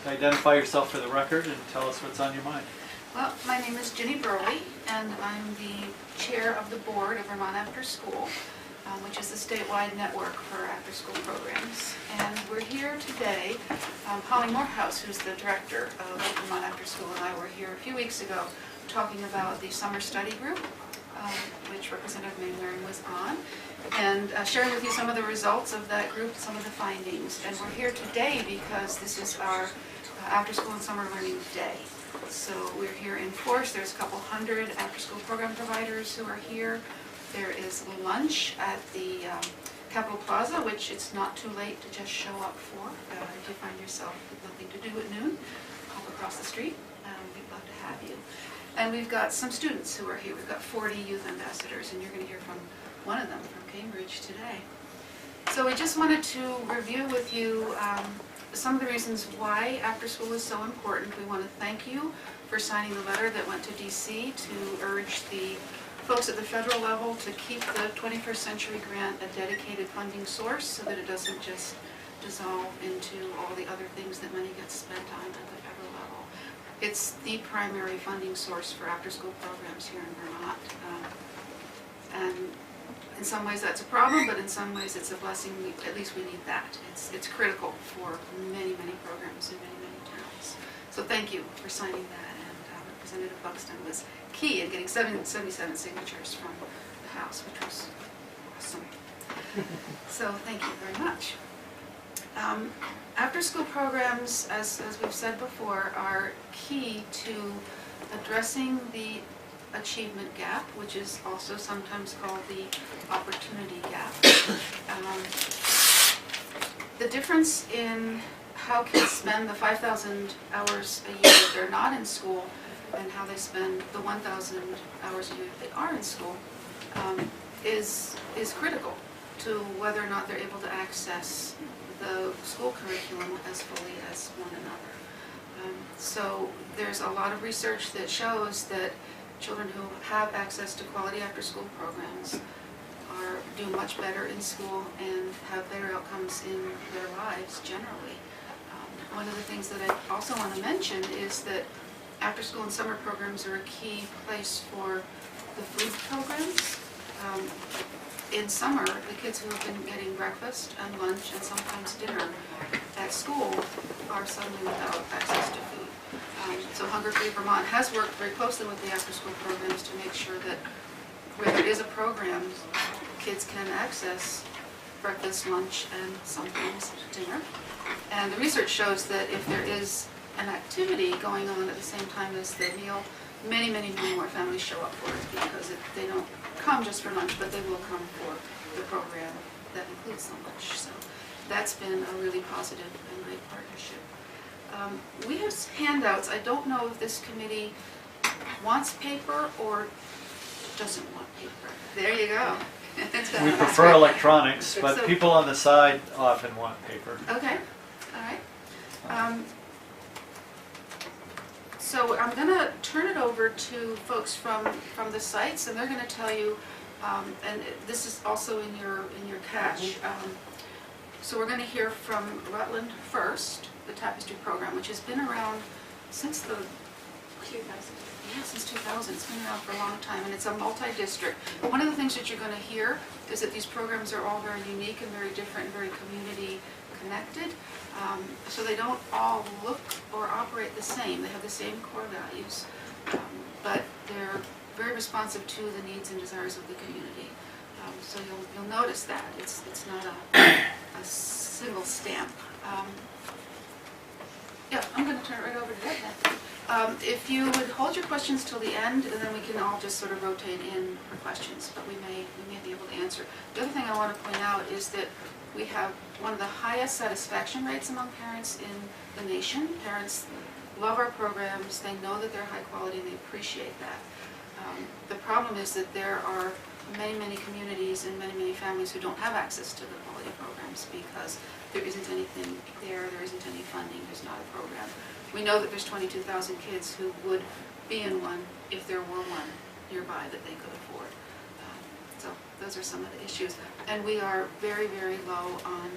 Identify yourself for the record and tell us what's on your mind. Well, my name is Ginny Burley, and I'm the chair of the board of Vermont Afterschool, which is a statewide network for after-school programs. And we're here today, Holly Morehouse, who's the director of Vermont Afterschool, and I were here a few weeks ago talking about the summer study group, which Representative Mainwaring was on, and sharing with you some of the results of that group, some of the findings. And we're here today because this is our After-School and Summer Learning Day. So we're here in force. There's a couple hundred after-school program providers who are here. There is lunch at the Capitol Plaza, which it's not too late to just show up for. If you find yourself with nothing to do at noon, hop across the street. We'd love to have you. And we've got some students who are here. We've got 40 youth ambassadors, and you're going to hear from one of them from Cambridge today. So we just wanted to review with you some of the reasons why after school is so important. We want to thank you for signing the letter that went to DC to urge the folks at the federal level to keep the 21st Century Grant a dedicated funding source so that it doesn't just dissolve into all the other things that money gets spent on at the federal level. It's the primary funding source for after-school programs here in Vermont. And in some ways that's a problem, but in some ways it's a blessing. At least we need that. It's critical for many, many programs in many, many towns. So thank you for signing that, and Representative Buxton was key in getting 77 signatures from the House, which was awesome. So thank you very much. After-school programs, as we've said before, are key to addressing the achievement gap, which is also sometimes called the opportunity gap. The difference in how kids spend the 5,000 hours a year that they're not in school and how they spend the 1,000 hours a year that they are in school is critical to whether or not they're able to access the school curriculum as fully as one another. So there's a lot of research that shows that children who have access to quality after-school programs do much better in school and have better outcomes in their lives generally. One of the things that I also want to mention is that after-school and summer programs are a key place for the food programs. In summer, the kids who have been getting breakfast and lunch and sometimes dinner at school are suddenly without access to food. So Hunger Free Vermont has worked very closely with the after-school programs to make sure that where there is a program, kids can access breakfast, lunch, and sometimes dinner. And the research shows that if there is an activity going on at the same time as the meal, many, many, many more families show up for it because they don't come just for lunch, but they will come for the program that includes the lunch. So that's been a really positive and great partnership. We have handouts. I don't know if this committee wants paper or doesn't want paper. There you go. We prefer electronics, but people on the side often want paper. Okay. All right. So I'm going to turn it over to folks from the sites, and they're going to tell you, and this is also in your catch. So we're going to hear from Rutland first, the Tapestry program, which has been around since the 2000. Yeah, since 2000. It's been around for a long time, and it's a multi-district. One of the things that you're going to hear is that these programs are all very unique and very different and very community connected. So they don't all look or operate the same. They have the same core values, but they're very responsive to the needs and desires of the community. So you'll notice that it's not a single stamp. Yeah, I'm going to turn it right over to that then. If you would hold your questions till the end, and then we can all just sort of rotate in for questions, but we may be able to answer. The other thing I want to point out is that we have one of the highest satisfaction rates among parents in the nation. Parents love our programs, they know that they're high quality, and they appreciate that. The problem is that there are many, many communities and many, many families who don't have access to the quality programs because there isn't anything there isn't any funding, there's not a program. We know that there's 22,000 kids who would be in one if there were one nearby that they could afford. So those are some of the issues. And we are very, very low on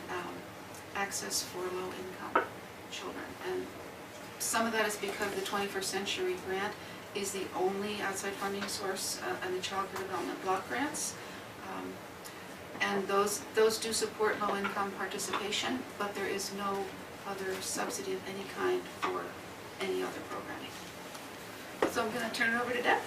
access for low-income children. And Some of that is because the 21st Century Grant is the only outside funding source in the Child Care Development Block Grants. And those do support low-income participation, but there is no other subsidy of any kind for any other programming. So I'm going to turn it over to Deb.